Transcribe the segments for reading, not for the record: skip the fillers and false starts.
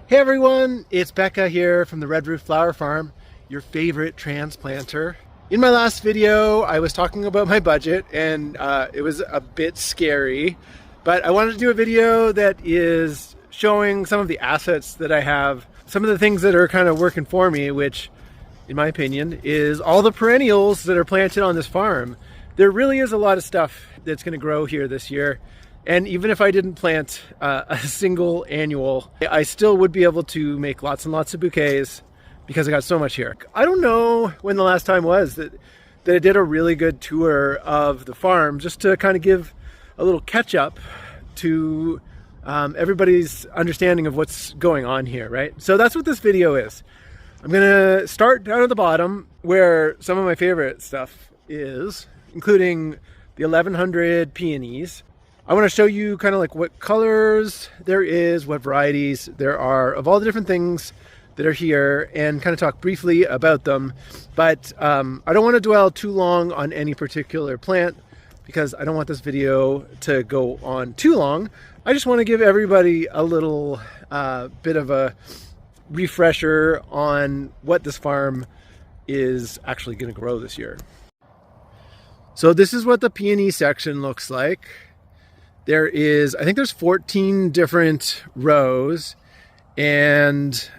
Hey everyone, it's Becca here from the Red Roof Flower Farm, your favorite transplanter. In my last video, I was talking about my budget and it was a bit scary, but I wanted to do a video that is showing some of the assets that I have, some of the things that are kind of working for me, which in my opinion is all the perennials that are planted on this farm. There really is a lot of stuff that's going to grow here this year. And even if I didn't plant a single annual, I still would be able to make lots and lots of bouquets because I got so much here. I don't know when the last time was that I did a really good tour of the farm, just to kind of give a little catch up to everybody's understanding of what's going on here, right? So that's what this video is. I'm gonna start down at the bottom where some of my favorite stuff is, including the 1100 peonies. I want to show you kind of like what colors there is, what varieties there are of all the different things that are here, and kind of talk briefly about them. But I don't want to dwell too long on any particular plant because I don't want this video to go on too long. I just want to give everybody a little bit of a refresher on what this farm is actually going to grow this year. So this is what the peony section looks like. There is, I think there's 14 different rows, and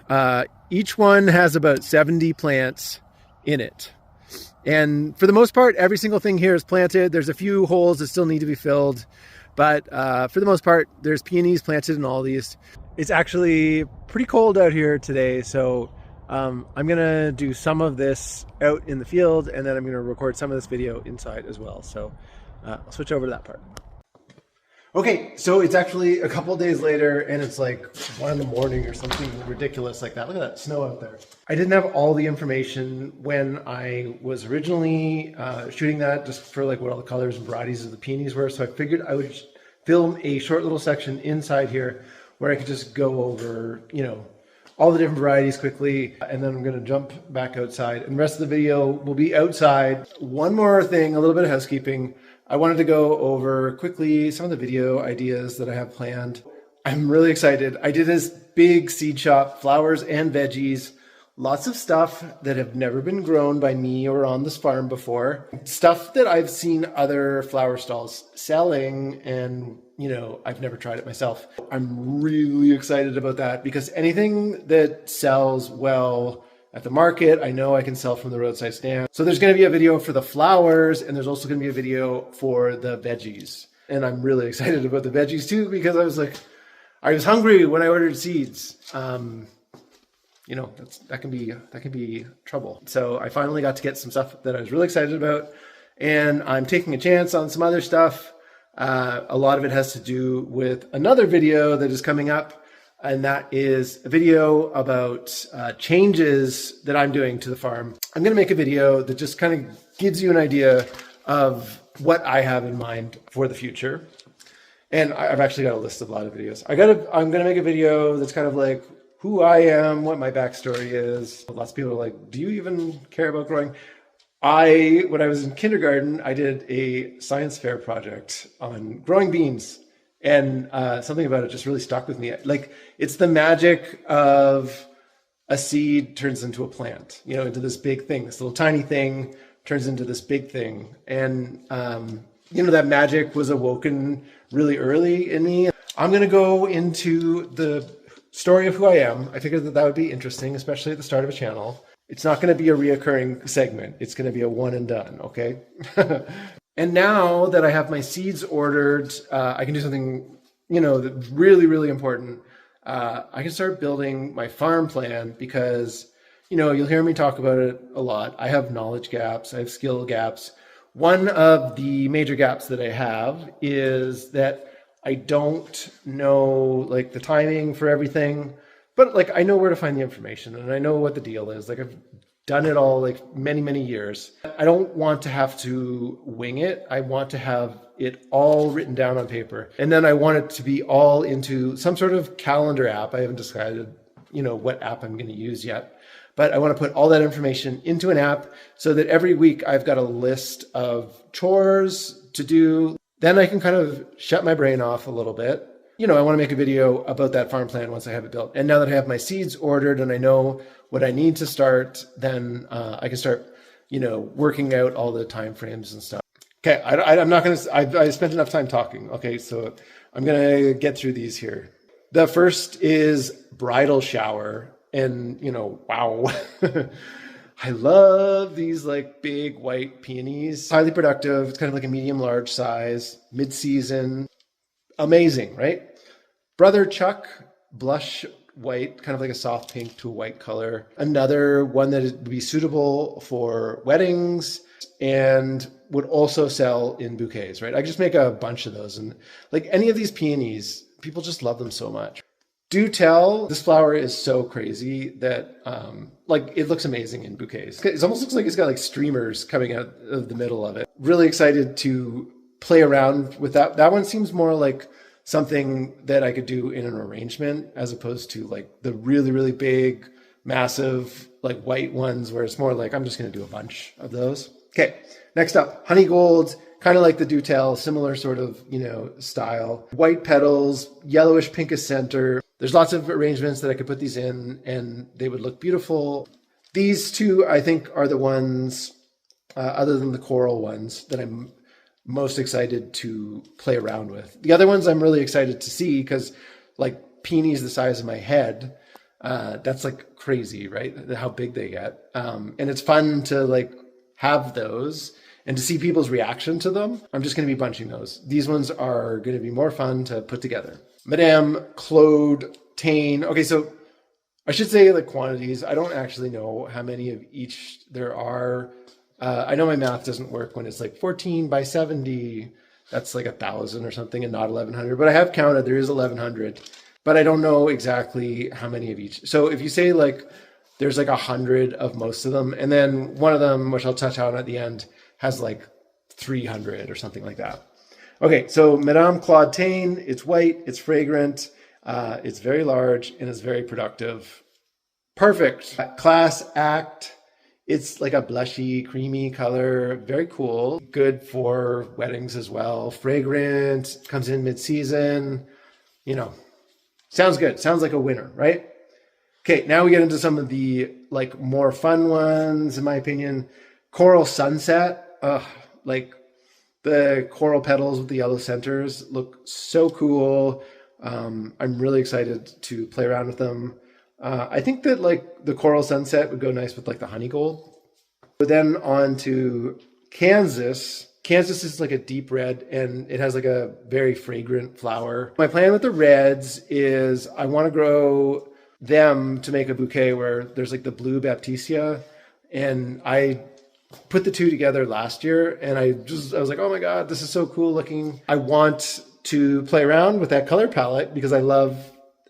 each one has about 70 plants in it. And for the most part, every single thing here is planted. There's a few holes that still need to be filled, but for the most part, there's peonies planted in all these. It's actually pretty cold out here today, so I'm gonna do some of this out in the field, and then I'm gonna record some of this video inside as well. So I'll switch over to that part. Okay, so it's actually a couple days later and it's like 1 in the morning or something ridiculous like that. Look at that snow out there. I didn't have all the information when I was originally shooting that, just for like what all the colors and varieties of the peonies were. So I figured I would film a short little section inside here where I could just go over, you know, all the different varieties quickly, and then I'm gonna jump back outside, and the rest of the video will be outside. One more thing, a little bit of housekeeping. I wanted to go over quickly some of the video ideas that I have planned. I'm really excited. I did this big seed shop, flowers and veggies, lots of stuff that have never been grown by me or on this farm before. Stuff that I've seen other flower stalls selling, and you know, I've never tried it myself. I'm really excited about that because anything that sells well at the market, I know I can sell from the roadside stand. So there's gonna be a video for the flowers, and there's also gonna be a video for the veggies. And I'm really excited about the veggies too, because I was hungry when I ordered seeds. You know, that can be trouble. So I finally got to get some stuff that I was really excited about, and I'm taking a chance on some other stuff. A lot of it has to do with another video that is coming up, and that is a video about changes that I'm doing to the farm. I'm gonna make a video that just kind of gives you an idea of what I have in mind for the future. And I've actually got a list of a lot of videos. I'm gonna make a video that's kind of like who I am, what my backstory is. Lots of people are like, do you even care about growing? When I was in kindergarten, I did a science fair project on growing beans. And something about it just really stuck with me. Like, it's the magic of a seed turns into a plant, you know, into this big thing. This little tiny thing turns into this big thing. And, you know, that magic was awoken really early in me. I'm going to go into the story of who I am. I figured that would be interesting, especially at the start of a channel. It's not going to be a reoccurring segment. It's going to be a one and done, okay? And now that I have my seeds ordered, I can do something, you know, that's really, really important. I can start building my farm plan because, you know, you'll hear me talk about it a lot. I have knowledge gaps, I have skill gaps. One of the major gaps that I have is that I don't know like the timing for everything, but like I know where to find the information and I know what the deal is. Like I've done it all like many, many years. I don't want to have to wing it. I want to have it all written down on paper. And then I want it to be all into some sort of calendar app. I haven't decided, you know, what app I'm going to use yet. But I want to put all that information into an app so that every week I've got a list of chores to do. Then I can kind of shut my brain off a little bit you know, I want to make a video about that farm plan once I have it built. And now that I have my seeds ordered and I know what I need to start, then I can start, you know, working out all the time frames and stuff. Okay, I'm not going to, I spent enough time talking. Okay, so I'm going to get through these here. The first is bridal shower. And, you know, wow. I love these like big white peonies. Highly productive. It's kind of like a medium large size, mid-season. Amazing, right? Brother Chuck, blush white, kind of like a soft pink to a white color. Another one that would be suitable for weddings and would also sell in bouquets, right? I just make a bunch of those. And like any of these peonies, people just love them so much. Do tell, this flower is so crazy that like it looks amazing in bouquets. It almost looks like it's got like streamers coming out of the middle of it. Really excited to play around with that. That one seems more like something that I could do in an arrangement as opposed to like the really, really big, massive, like white ones where it's more like I'm just going to do a bunch of those. Okay, next up, honey gold, kind of like the Dutel, similar sort of, you know, style. White petals, yellowish pinkish center. There's lots of arrangements that I could put these in and they would look beautiful. These two, I think, are the ones, other than the coral ones, that I'm most excited to play around with. The other ones I'm really excited to see because like peonies the size of my head, that's like crazy, right? How big they get. And it's fun to like have those and to see people's reaction to them. I'm just going to be bunching those. These ones are going to be more fun to put together. Madame Claude Tain. Okay, so I should say like quantities. I don't actually know how many of each there are. I know my math doesn't work when it's like 14 by 70. That's like 1,000 or something and not 1,100. But I have counted, there is 1,100. But I don't know exactly how many of each. So if you say like there's like 100 of most of them, and then one of them, which I'll touch on at the end, has like 300 or something like that. Okay, so Madame Claude Tain, it's white, it's fragrant, it's very large, and it's very productive. Perfect. Class Act. It's like a blushy, creamy color, very cool. Good for weddings as well. Fragrant, comes in mid-season. You know, sounds good. Sounds like a winner, right? Okay, now we get into some of the like more fun ones, in my opinion. Coral Sunset. Like the coral petals with the yellow centers look so cool. I'm really excited to play around with them. I think that like the Coral Sunset would go nice with like the honey gold. But then on to Kansas. Kansas is like a deep red and it has like a very fragrant flower. My plan with the reds is I want to grow them to make a bouquet where there's like the blue Baptisia. And I put the two together last year and I was like, oh my God, this is so cool looking. I want to play around with that color palette because I love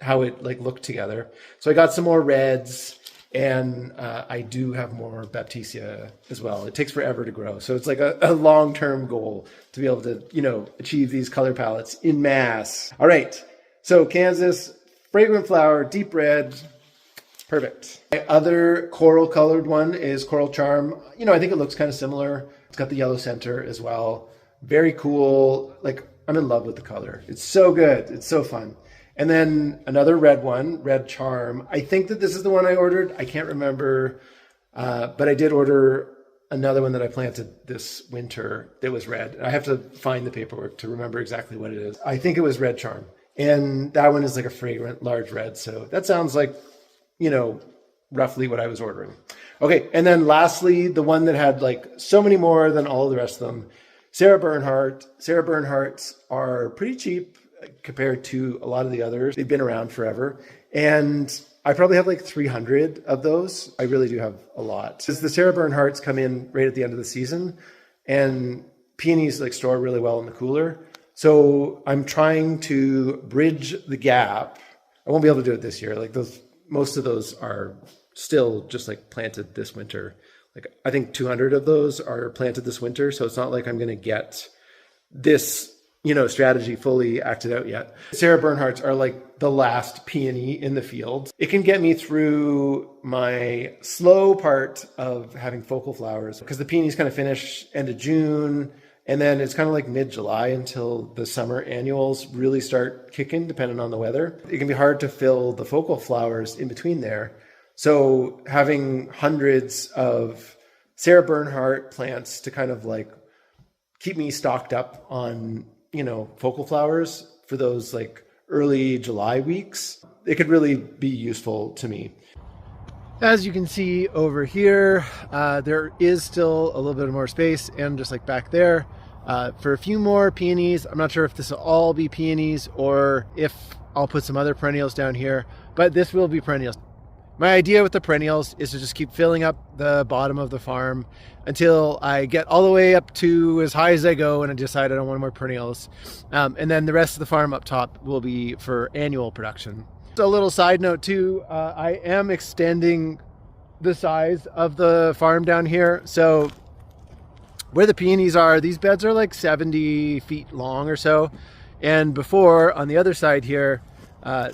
how it like looked together. So I got some more reds and I do have more Baptisia as well. It takes forever to grow. So it's like a long-term goal to be able to, you know, achieve these color palettes in mass. All right. So Kansas, fragrant flower, deep red, perfect. My other coral colored one is Coral Charm. You know, I think it looks kind of similar. It's got the yellow center as well. Very cool. Like I'm in love with the color. It's so good. It's so fun. And then another red one, Red Charm. I think that this is the one I ordered. I can't remember, but I did order another one that I planted this winter that was red. I have to find the paperwork to remember exactly what it is. I think it was Red Charm. And that one is like a fragrant, large red. So that sounds like, you know, roughly what I was ordering. Okay, and then lastly, the one that had like so many more than all of the rest of them, Sarah Bernhardt. Sarah Bernhardts are pretty cheap compared to a lot of the others. They've been around forever. And I probably have like 300 of those. I really do have a lot. Because the Sarah Bernhardts come in right at the end of the season and peonies like store really well in the cooler. So I'm trying to bridge the gap. I won't be able to do it this year. Like those, most of those are still just like planted this winter. Like I think 200 of those are planted this winter. So it's not like I'm going to get this, you know, strategy fully acted out yet. Sarah Bernhardts are like the last peony in the field. It can get me through my slow part of having focal flowers because the peonies kind of finish end of June And then it's kind of like mid-July until the summer annuals really start kicking, depending on the weather. It can be hard to fill the focal flowers in between there. So having hundreds of Sarah Bernhardt plants to kind of like keep me stocked up on, focal flowers for those like early July weeks, it could really be useful to me. As you can see over here, there is still a little bit more space, and just like back there, for a few more peonies. I'm not sure if this will all be peonies or if I'll put some other perennials down here, but this will be perennials. My idea with the perennials is to just keep filling up the bottom of the farm until I get all the way up to as high as I go and I decide I don't want more perennials. And then the rest of the farm up top will be for annual production. So a little side note too, I am extending the size of the farm down here. So where the peonies are, these beds are like 70 feet long or so. And before, on the other side here,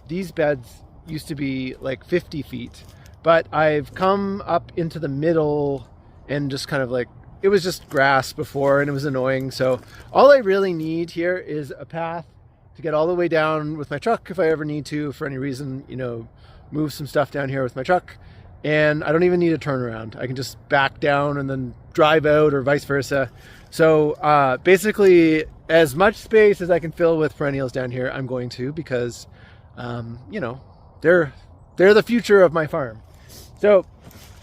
these beds used to be like 50 feet, but I've come up into the middle and just kind of like, it was just grass before and it was annoying. So all I really need here is a path to get all the way down with my truck if I ever need to, for any reason, move some stuff down here with my truck. And I don't even need a turnaround. I can just back down and then drive out, or vice versa. So basically as much space as I can fill with perennials down here, I'm going to, because they're the future of my farm. So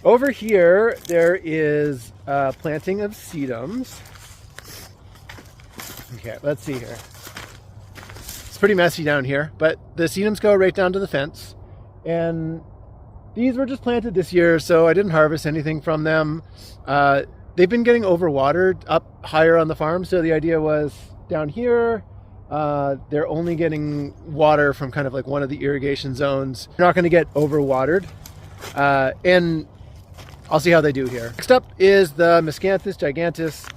over here, there is planting of sedums. Okay, let's see here. It's pretty messy down here, but the sedums go right down to the fence. And these were just planted this year, so I didn't harvest anything from them. They've been getting overwatered up higher on the farm, so the idea was down here, they're only getting water from kind of like one of the irrigation zones. They're not going to get overwatered. And I'll see how they do here. Next up is the Miscanthus gigantus.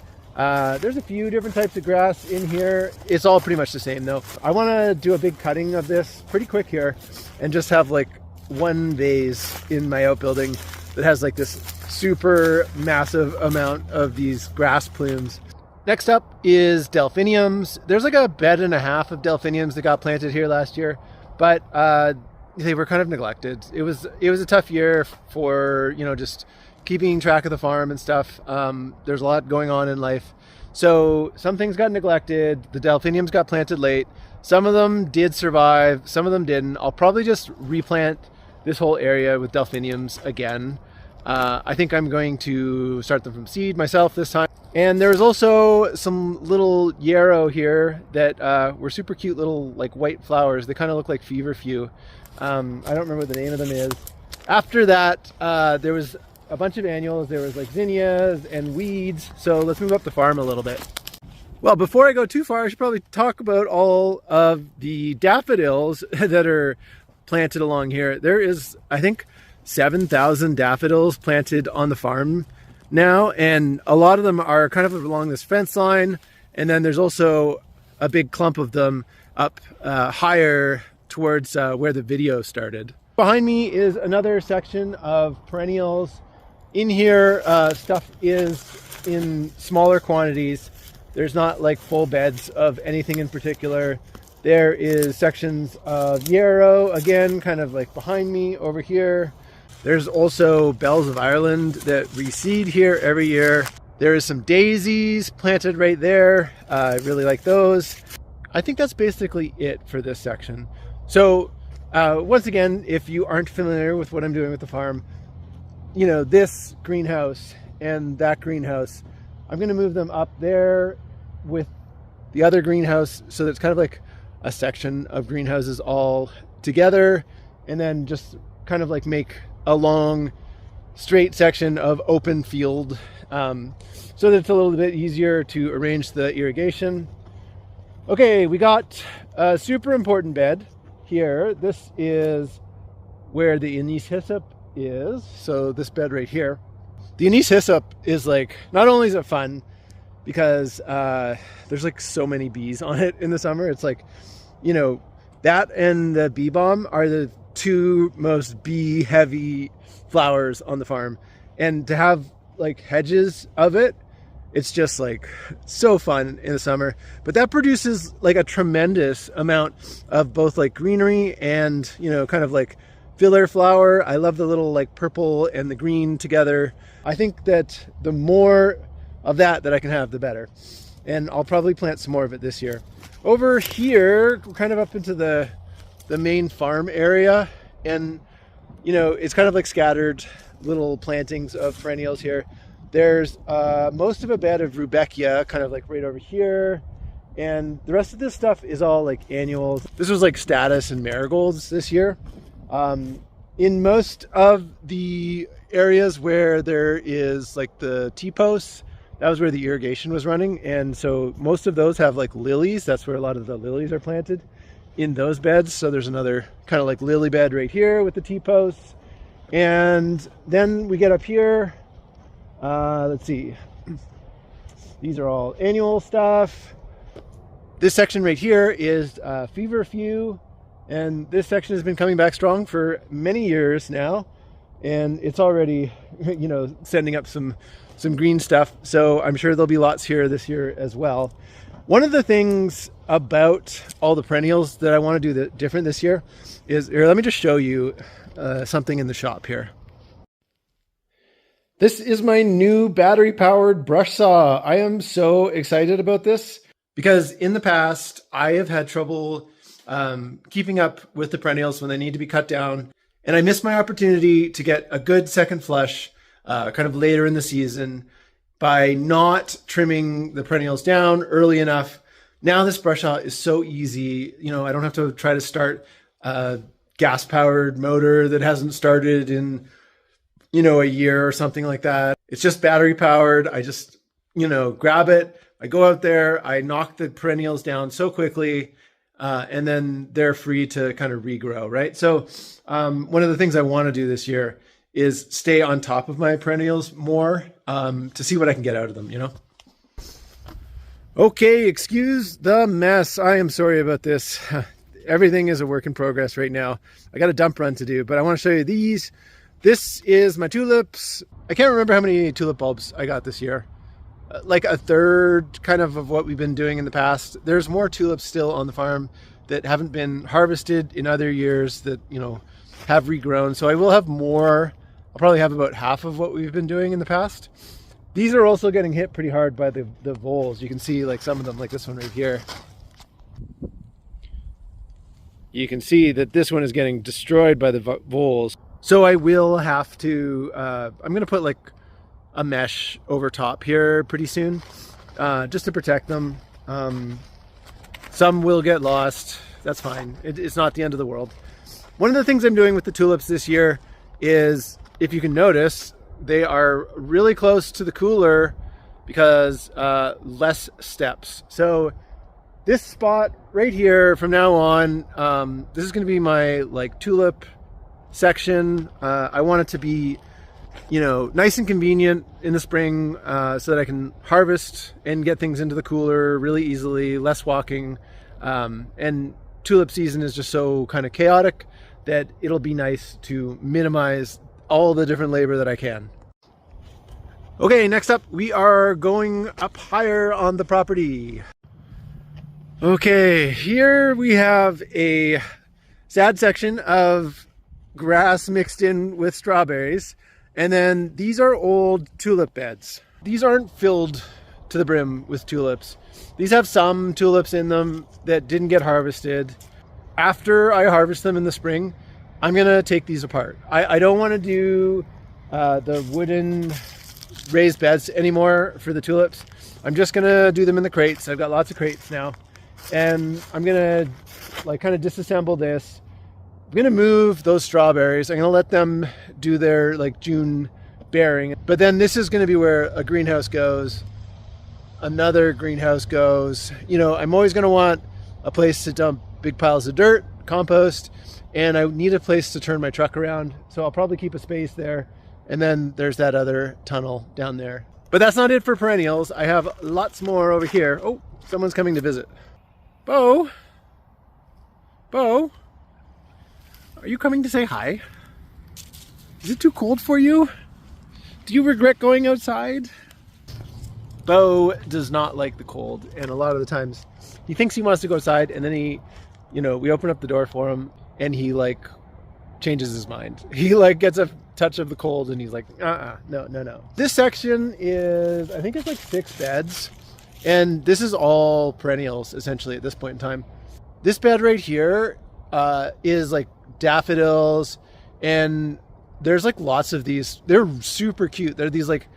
There's a few different types of grass in here. It's all pretty much the same though. I want to do a big cutting of this pretty quick here and just have like one vase in my outbuilding that has like this super massive amount of these grass plumes. Next up is delphiniums. There's like a bed and a half of delphiniums that got planted here last year, but they were kind of neglected. It was a tough year for, just keeping track of the farm and stuff. There's a lot going on in life. So some things got neglected. The delphiniums got planted late. Some of them did survive. Some of them didn't. I'll probably just replant this whole area with delphiniums again. I think I'm going to start them from seed myself this time. And there's also some little yarrow here that were super cute little like white flowers. They kind of look like feverfew. I don't remember what the name of them is. After that, there was a bunch of annuals. There was like zinnias and weeds. So let's move up the farm a little bit. Well, before I go too far, I should probably talk about all of the daffodils that are planted along here. There is, I think, 7,000 daffodils planted on the farm now, and a lot of them are kind of along this fence line, and then there's also a big clump of them up higher towards where the video started. Behind me is another section of perennials. In here, stuff is in smaller quantities. There's not like full beds of anything in particular. There is sections of yarrow, again, kind of like behind me over here. There's also bells of Ireland that reseed here every year. There is some daisies planted right there. I really like those. I think that's basically it for this section. So once again, if you aren't familiar with what I'm doing with the farm, this greenhouse and that greenhouse, I'm going to move them up there with the other greenhouse. So that's kind of like a section of greenhouses all together, and then just kind of like make a long straight section of open field, so that it's a little bit easier to arrange the irrigation. Okay, we got a super important bed here. This is where the anise hyssop is. So this bed right here. The anise hyssop is like, not only is it fun because there's like so many bees on it in the summer. It's like, that and the bee balm are the two most bee heavy flowers on the farm. And to have like hedges of it It's just like so fun in the summer, but that produces like a tremendous amount of both like greenery and, you know, kind of like filler flower. I love the little like purple and the green together. I think that the more of that I can have, the better. And I'll probably plant some more of it this year. Over here, kind of up into the main farm area, and you know, it's kind of like scattered little plantings of perennials here. There's most of a bed of rudbeckia, kind of like right over here. And the rest of this stuff is all like annuals. This was like statice and marigolds this year. In most of the areas where there is like the T-posts, that was where the irrigation was running. And so most of those have like lilies. That's where a lot of the lilies are planted in those beds. So there's another kind of like lily bed right here with the T-posts. And then we get up here. Let's see. These are all annual stuff. This section right here is feverfew, and this section has been coming back strong for many years now, and it's already, you know, sending up some green stuff. So I'm sure there'll be lots here this year as well. One of the things about all the perennials that I want to do different this year is, here, let me just show you something in the shop here. This is my new battery-powered brush saw. I am so excited about this because in the past, I have had trouble keeping up with the perennials when they need to be cut down. And I missed my opportunity to get a good second flush kind of later in the season by not trimming the perennials down early enough. Now this brush saw is so easy. You know, I don't have to try to start a gas-powered motor that hasn't started in, you know, a year or something like that. It's just battery powered. I just, you know, grab it. I go out there, I knock the perennials down so quickly, and then they're free to kind of regrow, right? So one of the things I want to do this year is stay on top of my perennials more to see what I can get out of them, you know? Okay, excuse the mess. I am sorry about this. Everything is a work in progress right now. I got a dump run to do, but I want to show you these. This is my tulips. I can't remember how many tulip bulbs I got this year. Like a third kind of what we've been doing in the past. There's more tulips still on the farm that haven't been harvested in other years that, you know, have regrown. So I will have more. I'll probably have about half of what we've been doing in the past. These are also getting hit pretty hard by the voles. You can see like some of them, like this one right here. You can see that this one is getting destroyed by the voles. So I will have to, I'm going to put like a mesh over top here pretty soon, just to protect them. Some will get lost. That's fine. It's not the end of the world. One of the things I'm doing with the tulips this year is, if you can notice, they are really close to the cooler because less steps. So this spot right here from now on, this is going to be my like tulip section. I want it to be, you know, nice and convenient in the spring, so that I can harvest and get things into the cooler really easily, less walking. And tulip season is just so kind of chaotic that it'll be nice to minimize all the different labor that I can. Okay, next up, we are going up higher on the property. Okay, here we have a sad section of grass mixed in with strawberries. And then these are old tulip beds. These aren't filled to the brim with tulips. These have some tulips in them that didn't get harvested. After I harvest them in the spring, I'm gonna take these apart. I don't wanna do the wooden raised beds anymore for the tulips. I'm just gonna do them in the crates. I've got lots of crates now. And I'm gonna like kind of disassemble this. I'm gonna move those strawberries. I'm gonna let them do their like June bearing. But then this is gonna be where a greenhouse goes. Another greenhouse goes. You know, I'm always gonna want a place to dump big piles of dirt, compost, and I need a place to turn my truck around. So I'll probably keep a space there. And then there's that other tunnel down there. But that's not it for perennials. I have lots more over here. Oh, someone's coming to visit. Bo? Bo? Are you coming to say hi? Is it too cold for you? Do you regret going outside? Bo does not like the cold, and a lot of the times he thinks he wants to go outside, and then we open up the door for him, and he like changes his mind. He like gets a touch of the cold, and he's like, no. This section is, I think it's like 6 beds, and this is all perennials essentially at this point in time. This bed right here is like daffodils, and there's like lots of these. They're super cute. They're these like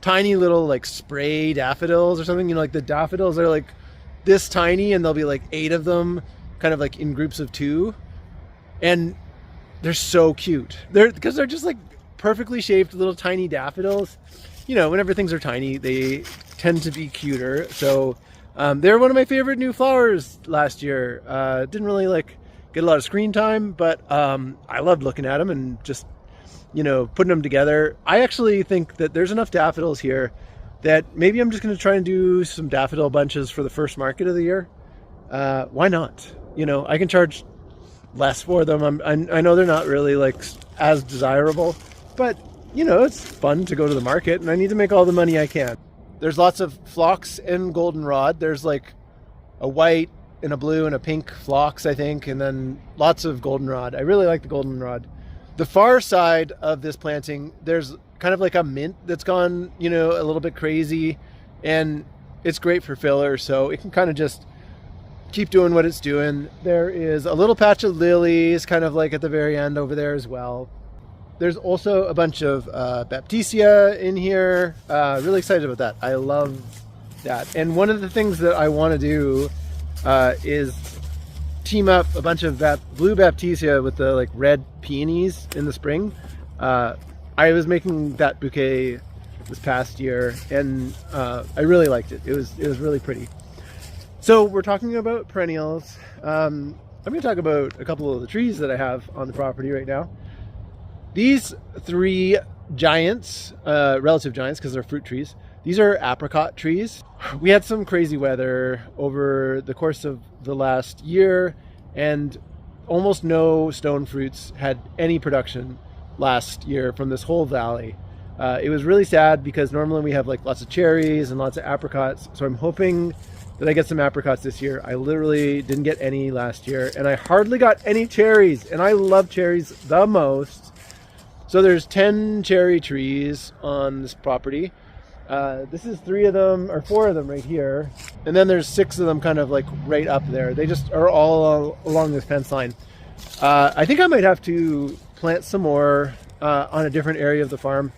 tiny little like spray daffodils or something. Like the daffodils are like this tiny, and there'll be like 8 of them kind of like in groups of 2, and they're so cute. They're just like perfectly shaped little tiny daffodils. Whenever things are tiny, they tend to be cuter. So they're one of my favorite new flowers last year. Didn't really like get a lot of screen time, but I loved looking at them and just putting them together. I actually think that there's enough daffodils here that maybe I'm just going to try and do some daffodil bunches for the first market of the year. Why not? I can charge less for them. I know they're not really like as desirable, but it's fun to go to the market, and I need to make all the money I can. There's lots of phlox and goldenrod. There's like a white and a blue and a pink phlox, I think, and then lots of goldenrod. I really like the goldenrod. The far side of this planting, there's kind of like a mint that's gone, a little bit crazy, and it's great for filler, so it can kind of just keep doing what it's doing. There is a little patch of lilies kind of like at the very end over there as well. There's also a bunch of baptisia in here. Really excited about that. I love that. And one of the things that I want to do is team up a bunch of blue baptisia with the like red peonies in the spring. I was making that bouquet this past year, and I really liked it. It was really pretty. So we're talking about perennials. I'm going to talk about a couple of the trees that I have on the property right now. These 3 giants, relative giants because they're fruit trees, these are apricot trees. We had some crazy weather over the course of the last year, and almost no stone fruits had any production last year from this whole valley. It was really sad because normally we have like lots of cherries and lots of apricots, so I'm hoping that I get some apricots this year. I literally didn't get any last year, and I hardly got any cherries, and I love cherries the most. So there's 10 cherry trees on this property. This is 3 of them, or 4 of them right here. And then there's 6 of them kind of like right up there. They just are all along this fence line. I think I might have to plant some more on a different area of the farm,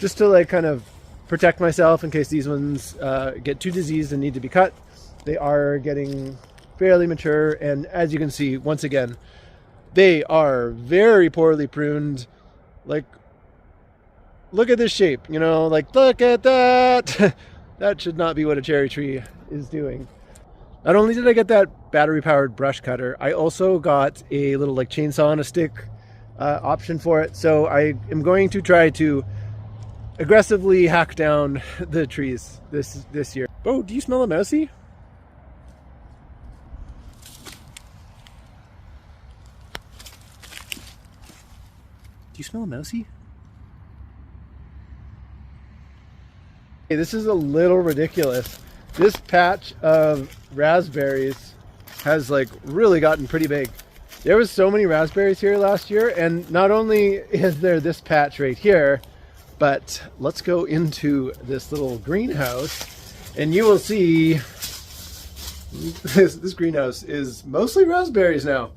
just to like kind of protect myself in case these ones get too diseased and need to be cut. They are getting fairly mature, and as you can see, once again, they are very poorly pruned. Like, look at this shape, like, look at that. That should not be what a cherry tree is doing. Not only did I get that battery powered brush cutter, I also got a little like chainsaw on a stick option for it. So I am going to try to aggressively hack down the trees this year. Oh, do you smell a mousey? Do you smell a mousey? Hey, this is a little ridiculous. This patch of raspberries has like really gotten pretty big. There was so many raspberries here last year, and not only is there this patch right here, but let's go into this little greenhouse and you will see this greenhouse is mostly raspberries now,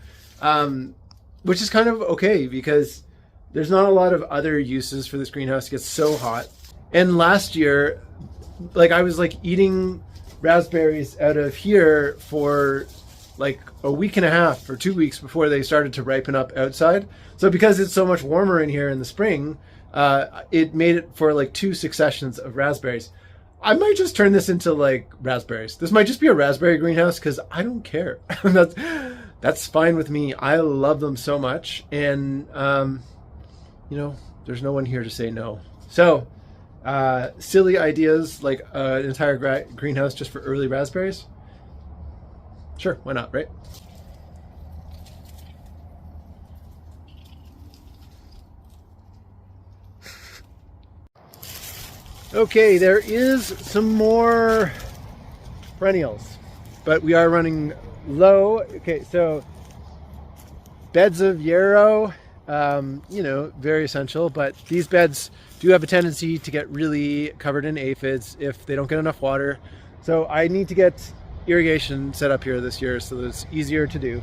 which is kind of okay because there's not a lot of other uses for this greenhouse. It gets so hot. And last year, like I was like eating raspberries out of here for like a week and a half or 2 weeks before they started to ripen up outside. So because it's so much warmer in here in the spring, it made it for like 2 successions of raspberries. I might just turn this into like raspberries. This might just be a raspberry greenhouse because I don't care. That's fine with me. I love them so much. And, there's no one here to say no. So, silly ideas like an entire greenhouse just for early raspberries. Sure, why not, right? Okay, there is some more perennials, but we are running low. Okay, so beds of yarrow, you know, very essential, but these beds do have a tendency to get really covered in aphids if they don't get enough water. So I need to get irrigation set up here this year so that it's easier to do.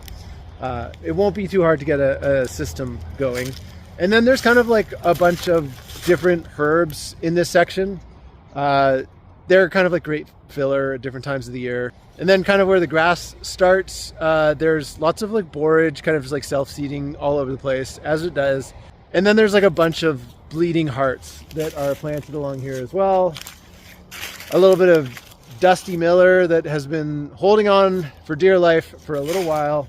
It won't be too hard to get a system going. And then there's kind of like a bunch of different herbs in this section. They're kind of like great filler at different times of the year. And then kind of where the grass starts, there's lots of like borage, kind of just like self-seeding all over the place, as it does. And then there's like a bunch of bleeding hearts that are planted along here as well. A little bit of Dusty Miller that has been holding on for dear life for a little while.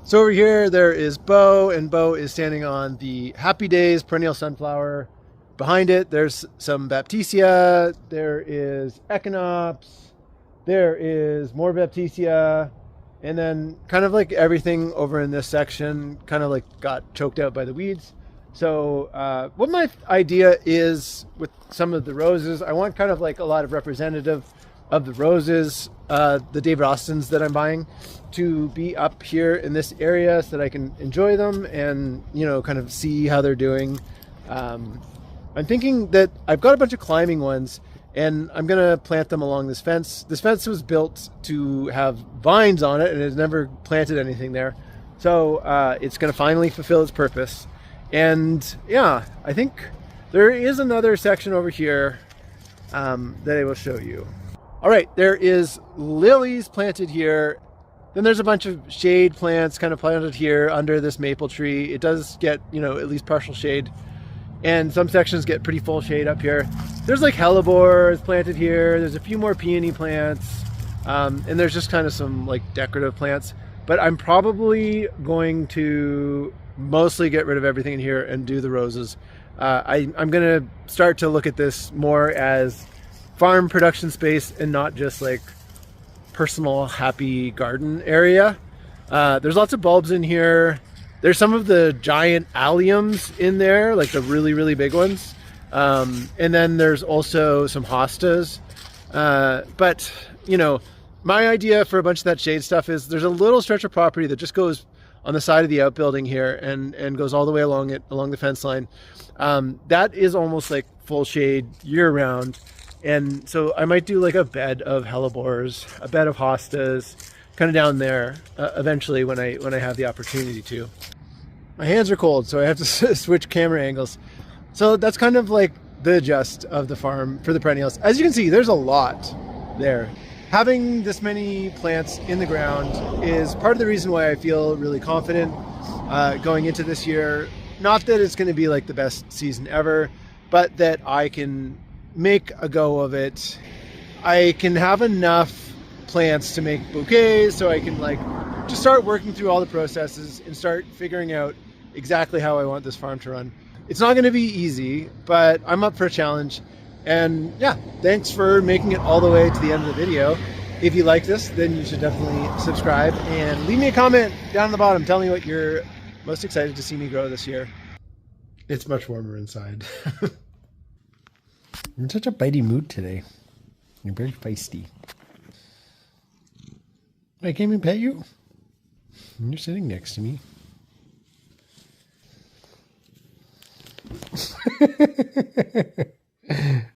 So over here there is Bo, and Bo is standing on the Happy Days perennial sunflower. Behind it there's some Baptisia, there is Echinops, there is more Baptisia, and then kind of like everything over in this section kind of like got choked out by the weeds. So what my idea is with some of the roses, I want kind of like a lot of representative of the roses, the David Austins that I'm buying, to be up here in this area so that I can enjoy them and, you know, kind of see how they're doing. I'm thinking that I've got a bunch of climbing ones and I'm going to plant them along this fence. This fence was built to have vines on it and has never planted anything there. So it's going to finally fulfill its purpose. And yeah, I think there is another section over here that I will show you. All right, there is lilies planted here. Then there's a bunch of shade plants kind of planted here under this maple tree. It does get, you know, at least partial shade. And some sections get pretty full shade up here. There's like hellebores planted here. There's a few more peony plants. And there's just kind of some like decorative plants. But I'm probably going to mostly get rid of everything in here and do the roses. I'm going to start to look at this more as farm production space and not just like personal happy garden area. There's lots of bulbs in here. There's some of the giant alliums in there, like the really, really big ones. And then there's also some hostas. But, you know, my idea for a bunch of that shade stuff is there's a little stretch of property that just goes on the side of the outbuilding here and goes all the way along the fence line. That is almost like full shade year round. And so I might do like a bed of hellebores, a bed of hostas, kind of down there eventually when I have the opportunity to. My hands are cold, so I have to switch camera angles. So that's kind of like the gist of the farm for the perennials. As you can see, there's a lot there. Having this many plants in the ground is part of the reason why I feel really confident going into this year. Not that it's going to be like the best season ever, but that I can make a go of it. I can have enough plants to make bouquets, so I can like just start working through all the processes and start figuring out exactly how I want this farm to run. It's not going to be easy, but I'm up for a challenge. And yeah, thanks for making it all the way to the end of the video. If you like this, then you should definitely subscribe and leave me a comment down at the bottom telling me what you're most excited to see me grow this year. It's much warmer inside. You're in such a bitey mood today. You're very feisty. I came and pet you. And you're sitting next to me.